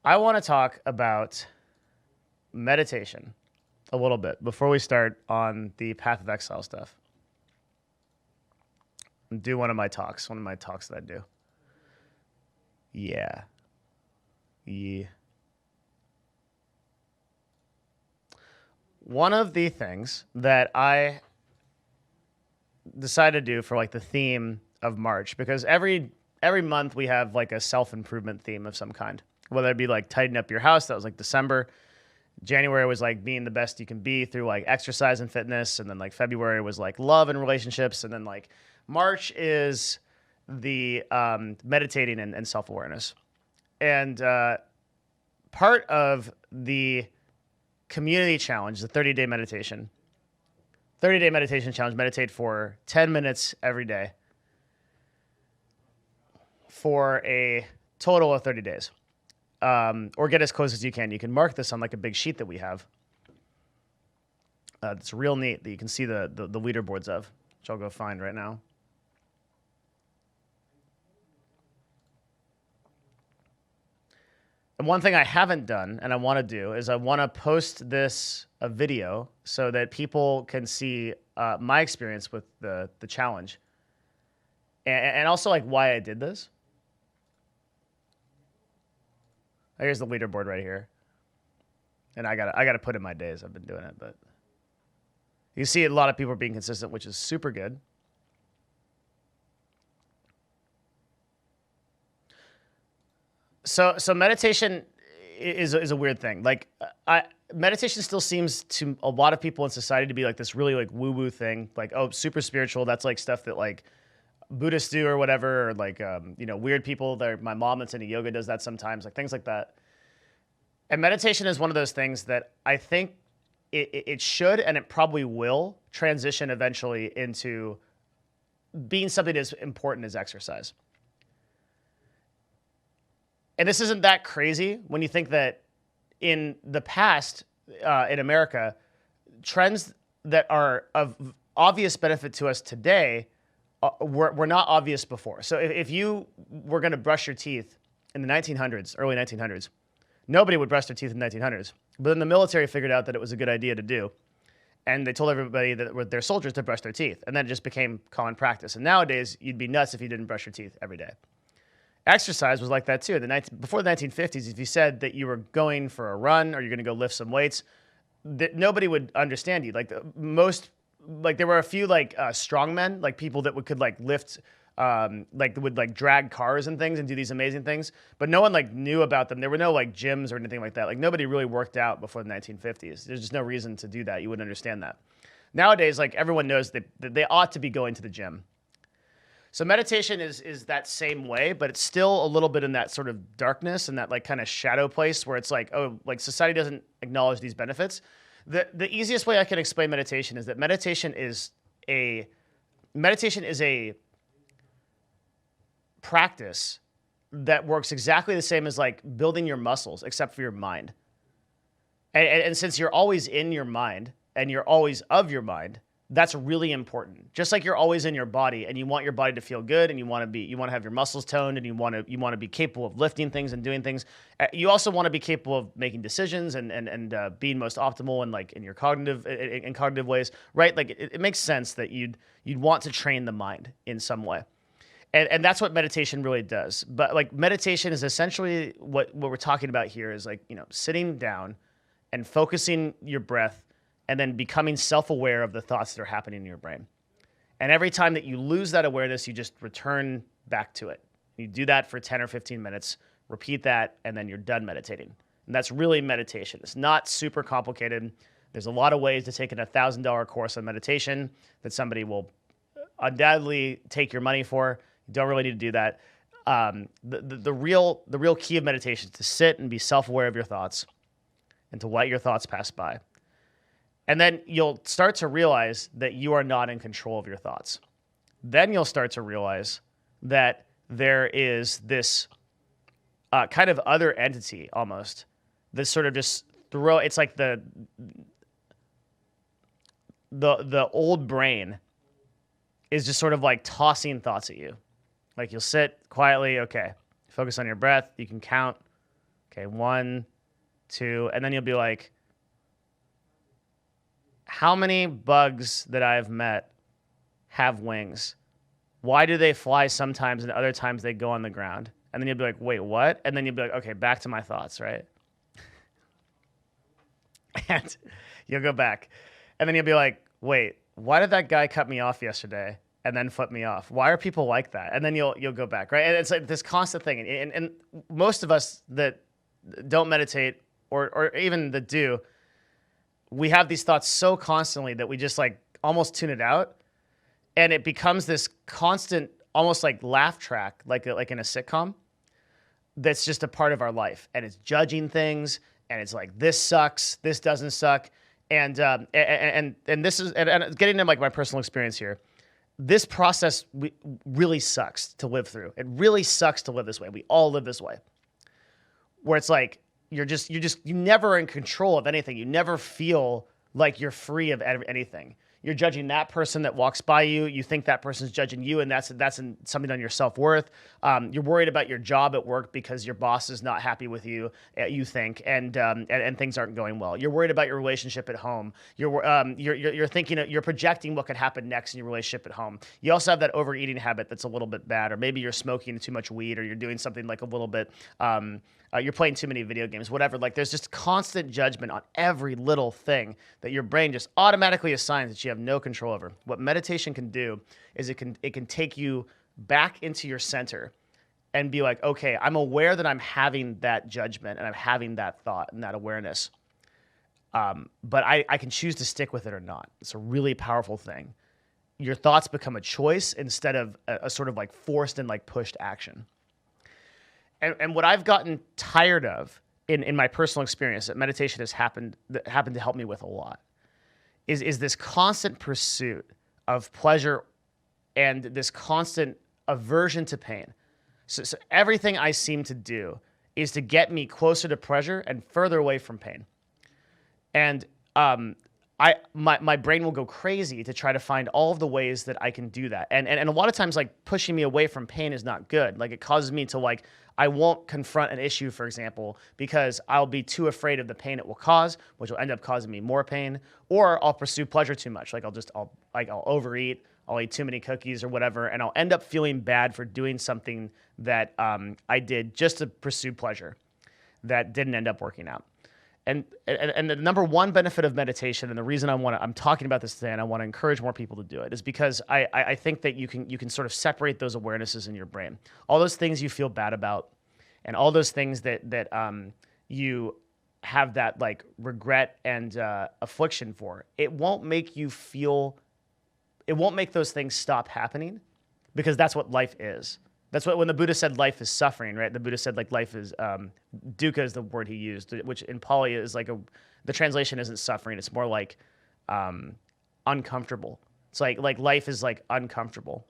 I want to talk about meditation a little bit before we start on the Path of Exile stuff. Do one of my talks that I do. Yeah. Yeah. One of the things that I decided to do for like the theme of March, because every month we have like a self-improvement theme of some kind, whether it be like tighten up your house, that was like December. January was like being the best you can be through like exercise and fitness, and then like February was like love and relationships, and then like March is the meditating and self-awareness. And part of the community challenge, the 30-day meditation, 30-day meditation challenge, meditate for 10 minutes every day for a total of 30 days. Or get as close as you can. You can mark this on like a big sheet that we have. It's real neat that you can see the leaderboards of, which I'll go find right now. And one thing I haven't done and I want to do is I want to post this a video so that people can see my experience with the challenge, and also like why I did this. Here's the leaderboard right here, and I gotta put in my days. I've been doing it, but you see a lot of people are being consistent, which is super good. So meditation is a weird thing. Like meditation still seems to a lot of people in society to be like this really like woo-woo thing. Like, oh, super spiritual. That's like stuff that like Buddhists do or whatever, or like weird people. My mom that's into yoga does that sometimes, like things like that. And meditation is one of those things that I think it should and it probably will transition eventually into being something as important as exercise. And this isn't that crazy when you think that in the past, in America, trends that are of obvious benefit to us today were not obvious before. So if you were going to brush your teeth in the 1900s, early 1900s, nobody would brush their teeth in the 1900s. But then the military figured out that it was a good idea to do. And they told everybody that with their soldiers to brush their teeth. And then it just became common practice. And nowadays, you'd be nuts if you didn't brush your teeth every day. Exercise was like that too. Before the 1950s, if you said that you were going for a run or you're going to go lift some weights, nobody would understand you. Like there were a few like strongmen, like people that could like lift, would like drag cars and things and do these amazing things. But no one like knew about them. There were no like gyms or anything like that. Like nobody really worked out before the 1950s. There's just no reason to do that. You wouldn't understand that. Nowadays, like everyone knows that they ought to be going to the gym. So meditation is that same way, but it's still a little bit in that sort of darkness and that like kind of shadow place where it's like, oh, like society doesn't acknowledge these benefits. The easiest way I can explain meditation is that meditation is a practice that works exactly the same as like building your muscles, except for your mind. And since you're always in your mind and you're always of your mind, that's really important. Just like you're always in your body and you want your body to feel good and you want to have your muscles toned and you want to be capable of lifting things and doing things. You also want to be capable of making decisions and being most optimal and like in your cognitive ways, right? Like it makes sense that you'd want to train the mind in some way. And that's what meditation really does. But like meditation is essentially what we're talking about here is like, sitting down and focusing your breath and then becoming self-aware of the thoughts that are happening in your brain. And every time that you lose that awareness, you just return back to it. You do that for 10 or 15 minutes, repeat that, and then you're done meditating. And that's really meditation. It's not super complicated. There's a lot of ways to take an $1,000 course on meditation that somebody will undoubtedly take your money for. You don't really need to do that. The real key of meditation is to sit and be self-aware of your thoughts and to let your thoughts pass by. And then you'll start to realize that you are not in control of your thoughts. Then you'll start to realize that there is this kind of other entity almost that sort of just it's like the old brain is just sort of like tossing thoughts at you. Like you'll sit quietly, okay, focus on your breath, you can count Okay, 1, 2, and then you'll be like, how many bugs that I've met have wings? Why do they fly sometimes and other times they go on the ground? And then you'll be like, wait, what? And then you'll be like, okay, back to my thoughts, right? And you'll go back. And then you'll be like, wait, why did that guy cut me off yesterday and then flip me off? Why are people like that? And then you'll go back, right? And it's like this constant thing. And most of us that don't meditate or even that do, we have these thoughts so constantly that we just like almost tune it out. And it becomes this constant, almost like laugh track, like in a sitcom, that's just a part of our life. And it's judging things, and it's like, this sucks, this doesn't suck. And this is, and getting into like my personal experience here, this process really sucks to live through. It really sucks to live this way. We all live this way, where it's like, you never are in control of anything. You never feel like you're free of anything. You're judging that person that walks by you. You think that person's judging you, and that's something on your self-worth. You're worried about your job at work because your boss is not happy with you, you think, and things aren't going well. You're worried about your relationship at home. You're thinking, you're projecting what could happen next in your relationship at home. You also have that overeating habit that's a little bit bad, or maybe you're smoking too much weed, or you're doing something like a little bit. You're playing too many video games, whatever. Like, there's just constant judgment on every little thing that your brain just automatically assigns that you have no control over. What meditation can do is it can take you back into your center and be like, okay, I'm aware that I'm having that judgment and I'm having that thought and that awareness. But I can choose to stick with it or not. It's a really powerful thing. Your thoughts become a choice instead of a sort of like forced and like pushed action. And what I've gotten tired of in my personal experience that meditation has happened to help me with a lot is this constant pursuit of pleasure and this constant aversion to pain. So everything I seem to do is to get me closer to pleasure and further away from pain. And my brain will go crazy to try to find all of the ways that I can do that. And a lot of times, like, pushing me away from pain is not good. Like, it causes me to, like, I won't confront an issue, for example, because I'll be too afraid of the pain it will cause, which will end up causing me more pain, or I'll pursue pleasure too much. Like, I'll overeat, I'll eat too many cookies or whatever, and I'll end up feeling bad for doing something that I did just to pursue pleasure that didn't end up working out. And the number one benefit of meditation, and the reason I'm talking about this today, and I want to encourage more people to do it, is because I think that you can sort of separate those awarenesses in your brain, all those things you feel bad about, and all those things that you have that like regret and affliction for. It won't make those things stop happening, because that's what life is. That's what, when the Buddha said life is suffering, right? The Buddha said like life is, dukkha is the word he used, which in Pali is like the translation isn't suffering. It's more like uncomfortable. It's like life is like uncomfortable.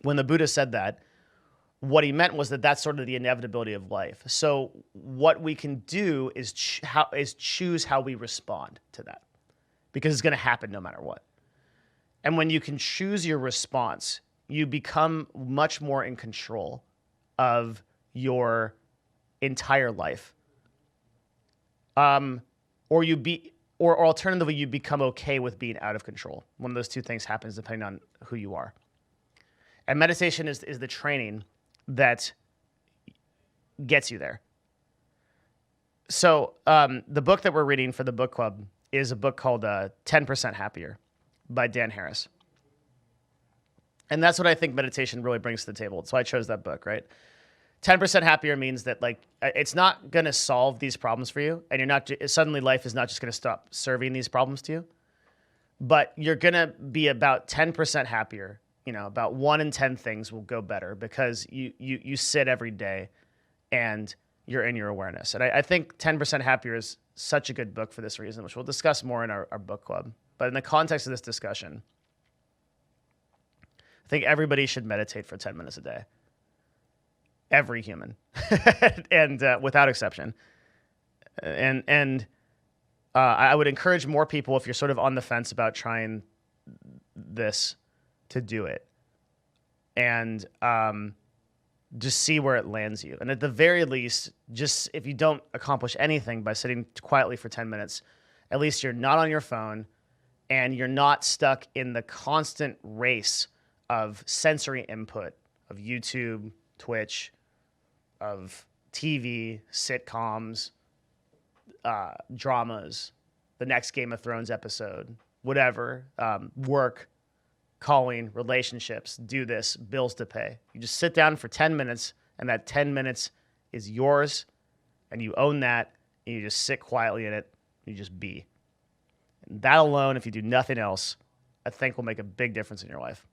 When the Buddha said that, what he meant was that that's sort of the inevitability of life. So what we can do is choose how we respond to that, because it's going to happen no matter what. And when you can choose your response, you become much more in control of your entire life. Or alternatively, you become okay with being out of control. One of those two things happens depending on who you are. And meditation is the training that gets you there. So the book that we're reading for the book club is a book called 10% Happier by Dan Harris. And that's what I think meditation really brings to the table. So I chose that book, right? 10% happier means that, like, it's not going to solve these problems for you, and you're not suddenly life is not just going to stop serving these problems to you, but you're going to be about 10% happier. You know, about 1 in 10 things will go better because you sit every day and you're in your awareness. And I think 10% Happier is such a good book for this reason, which we'll discuss more in our book club. But in the context of this discussion, I think everybody should meditate for 10 minutes a day. Every human, and without exception. And I would encourage more people, if you're sort of on the fence about trying this, to do it. And just see where it lands you. And at the very least, just if you don't accomplish anything by sitting quietly for 10 minutes, at least you're not on your phone and you're not stuck in the constant race of sensory input of YouTube, Twitch, of TV, sitcoms, dramas, the next Game of Thrones episode, whatever, work, calling, relationships, do this, bills to pay. You just sit down for 10 minutes, and that 10 minutes is yours, and you own that, and you just sit quietly in it, and you just be. And that alone, if you do nothing else, I think will make a big difference in your life.